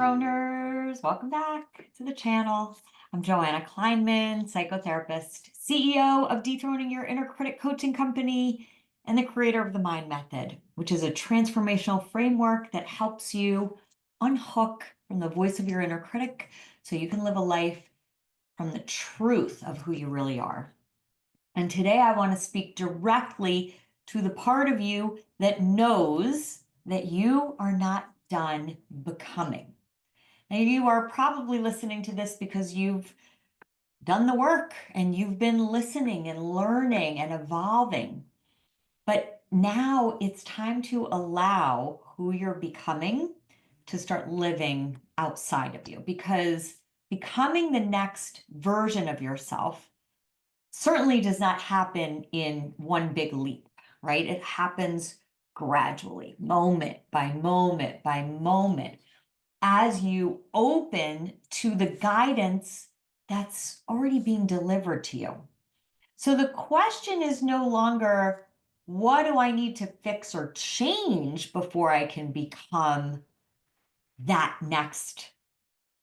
dethroners. Welcome back to the channel. I'm Joanna Kleinman, psychotherapist, CEO of Dethroning Your Inner Critic coaching company, and the creator of the Mind Method, which is a transformational framework that helps you unhook from the voice of your inner critic so you can live a life from the truth of who you really are. And today I want to speak directly to the part of you that knows that you are not done becoming. Now, you are probably listening to this because you've done the work and you've been listening and learning and evolving. But now it's time to allow who you're becoming to start living outside of you, because becoming the next version of yourself certainly does not happen in one big leap, right? It happens gradually, moment by moment by moment, as you open to the guidance that's already being delivered to you. So the question is no longer, what do I need to fix or change before I can become that next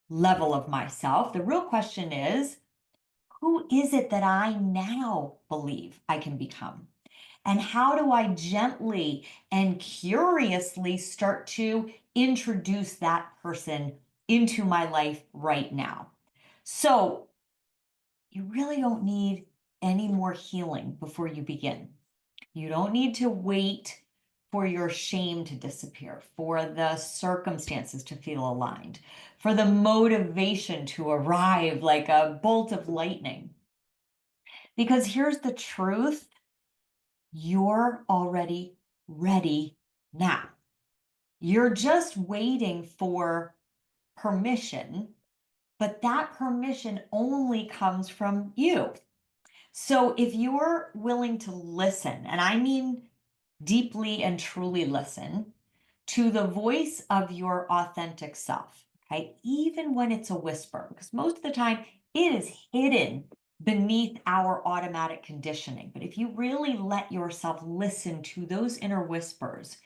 level of myself? The real question is, who is it that I now believe I can become? And how do I gently and curiously start to introduce that person into my life right now? So you really don't need any more healing before you begin. You don't need to wait for your shame to disappear, for the circumstances to feel aligned, for the motivation to arrive like a bolt of lightning. Because here's the truth, you're already ready now. You're just waiting for permission, but that permission only comes from you. So if you're willing to listen, and I mean deeply and truly listen, to the voice of your authentic self, okay, even when it's a whisper, because most of the time it is hidden beneath our automatic conditioning. But if you really let yourself listen to those inner whispers,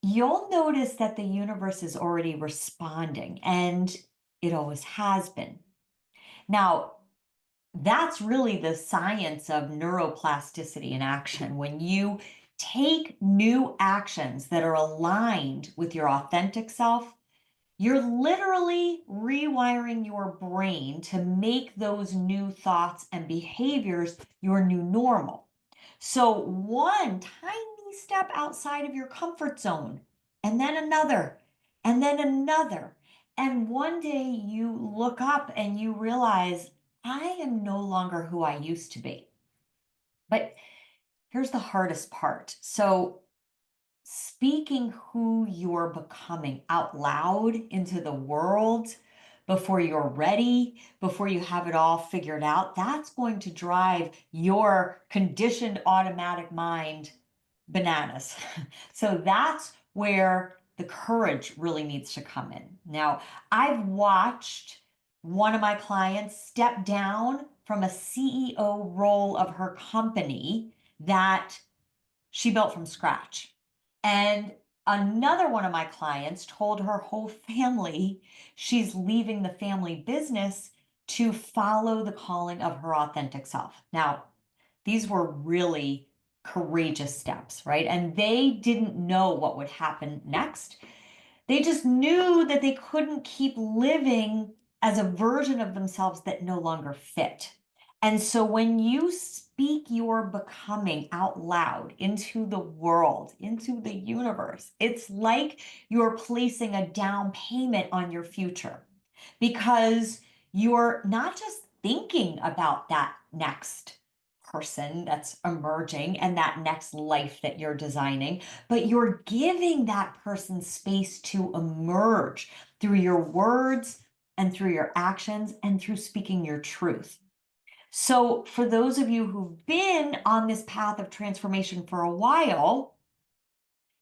you'll notice that the universe is already responding, and it always has been. Now, that's really the science of neuroplasticity in action. When you take new actions that are aligned with your authentic self, you're literally rewiring your brain to make those new thoughts and behaviors your new normal. So one tiny step outside of your comfort zone, and then another, and then another. And one day you look up and you realize, I am no longer who I used to be. But here's the hardest part. So speaking who you're becoming out loud into the world before you're ready, before you have it all figured out, that's going to drive your conditioned automatic mind bananas. So that's where the courage really needs to come in. Now, I've watched one of my clients step down from a CEO role of her company that she built from scratch. And another one of my clients told her whole family she's leaving the family business to follow the calling of her authentic self. Now, these were really courageous steps, right? And they didn't know what would happen next. They just knew that they couldn't keep living as a version of themselves that no longer fit. And so when you speak your becoming out loud into the world, into the universe, it's like you're placing a down payment on your future, because you're not just thinking about that next person that's emerging and that next life that you're designing, but you're giving that person space to emerge through your words and through your actions and through speaking your truth. So for those of you who've been on this path of transformation for a while,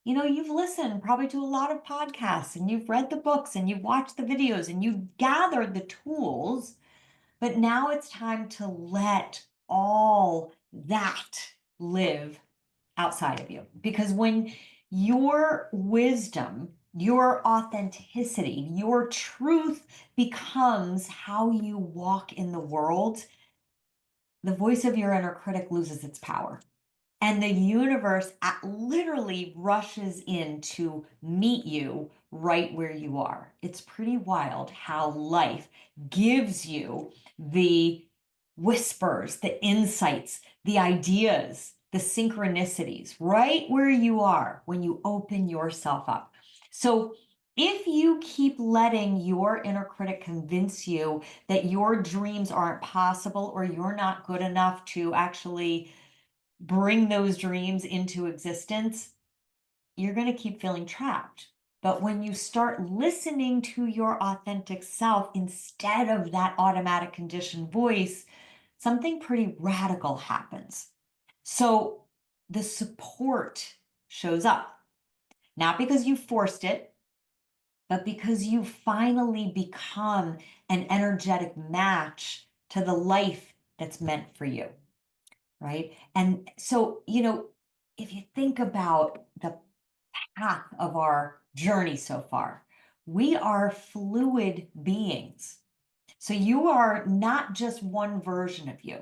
you've listened probably to a lot of podcasts and you've read the books and you've watched the videos and you've gathered the tools, but now it's time to let all that live outside of you. Because when your wisdom your authenticity, your truth becomes how you walk in the world, the voice of your inner critic loses its power. And the universe literally rushes in to meet you right where you are. It's pretty wild how life gives you the whispers, the insights, the ideas, the synchronicities right where you are when you open yourself up. So if you keep letting your inner critic convince you that your dreams aren't possible or you're not good enough to actually bring those dreams into existence, you're going to keep feeling trapped. But when you start listening to your authentic self instead of that automatic conditioned voice, something pretty radical happens. So the support shows up, not because you forced it, but because you finally become an energetic match to the life that's meant for you. Right. And so, if you think about the path of our journey so far, we are fluid beings. So you are not just one version of you.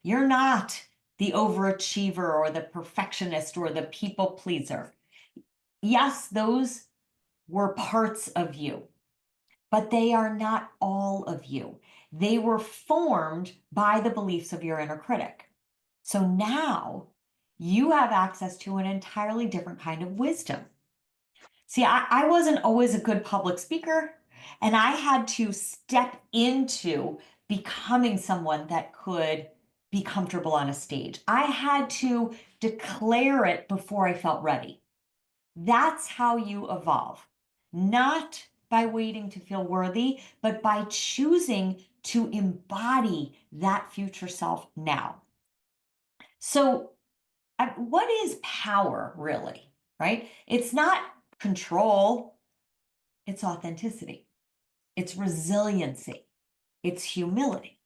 You're not the overachiever or the perfectionist or the people pleaser. Yes, those were parts of you, but they are not all of you. They were formed by the beliefs of your inner critic. So now you have access to an entirely different kind of wisdom. See, I wasn't always a good public speaker, and I had to step into becoming someone that could be comfortable on a stage. I had to declare it before I felt ready. That's how you evolve, not by waiting to feel worthy, but by choosing to embody that future self now. So, what is power really, right? It's not control, it's authenticity, it's resiliency, it's humility,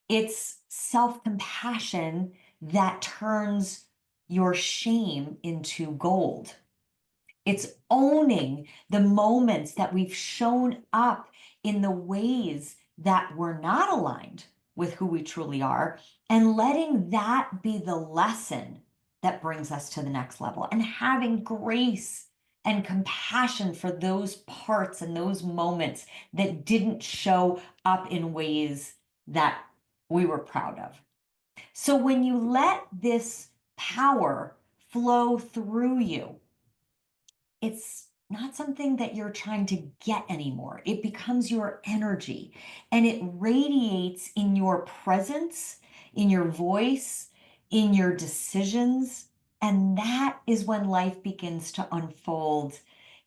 it's self compassion that turns your shame into gold. It's owning the moments that we've shown up in the ways that we're not aligned with who we truly are and letting that be the lesson that brings us to the next level and having grace and compassion for those parts and those moments that didn't show up in ways that we were proud of. So when you let this power flow through you, it's not something that you're trying to get anymore. It becomes your energy and it radiates in your presence, in your voice, in your decisions. And that is when life begins to unfold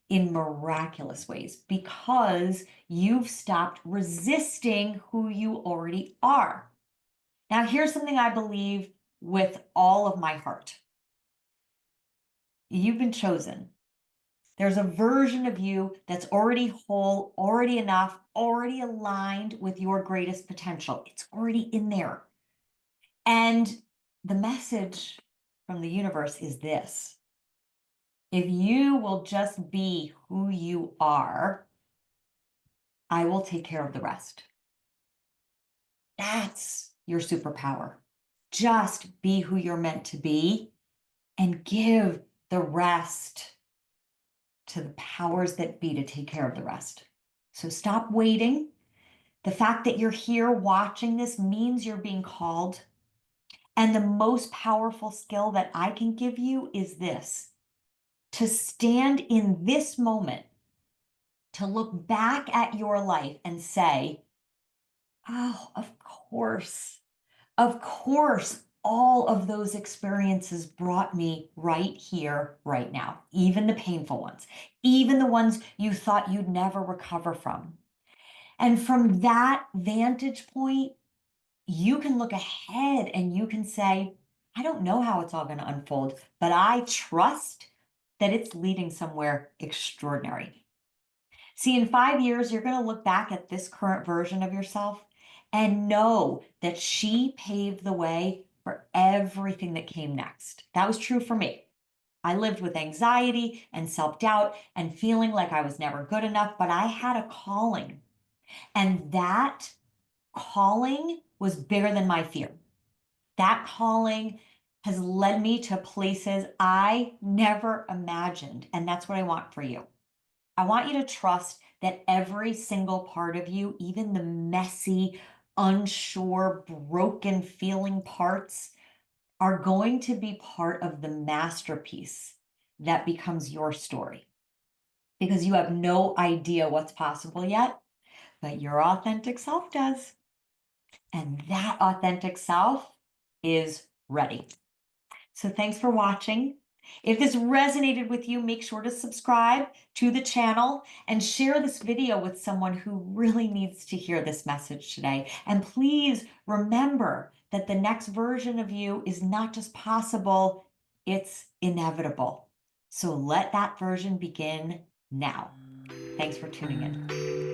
in miraculous ways because you've stopped resisting who you already are. Now, here's something I believe with all of my heart. You've been chosen. There's a version of you that's already whole, already enough, already aligned with your greatest potential. It's already in there. And the message from the universe is this: if you will just be who you are, I will take care of the rest. That's your superpower. Just be who you're meant to be and give the rest to the powers that be to take care of the rest. So stop waiting. The fact that you're here watching this means you're being called. And the most powerful skill that I can give you is this: to stand in this moment, to look back at your life and say, oh, of course, all of those experiences brought me right here, right now, even the painful ones, even the ones you thought you'd never recover from. And from that vantage point, you can look ahead and you can say, I don't know how it's all going to unfold, but I trust that it's leading somewhere extraordinary. See, in 5 years, you're going to look back at this current version of yourself and know that she paved the way for everything that came next. That was true for me. I lived with anxiety and self-doubt and feeling like I was never good enough, but I had a calling. And that calling was bigger than my fear. That calling has led me to places I never imagined. And that's what I want for you. I want you to trust that every single part of you, even the messy, unsure, broken feeling parts, are going to be part of the masterpiece that becomes your story. Because you have no idea what's possible yet, but your authentic self does. And that authentic self is ready. So thanks for watching. If this resonated with you, make sure to subscribe to the channel and share this video with someone who really needs to hear this message today. And please remember that the next version of you is not just possible, it's inevitable. So let that version begin now. Thanks for tuning in.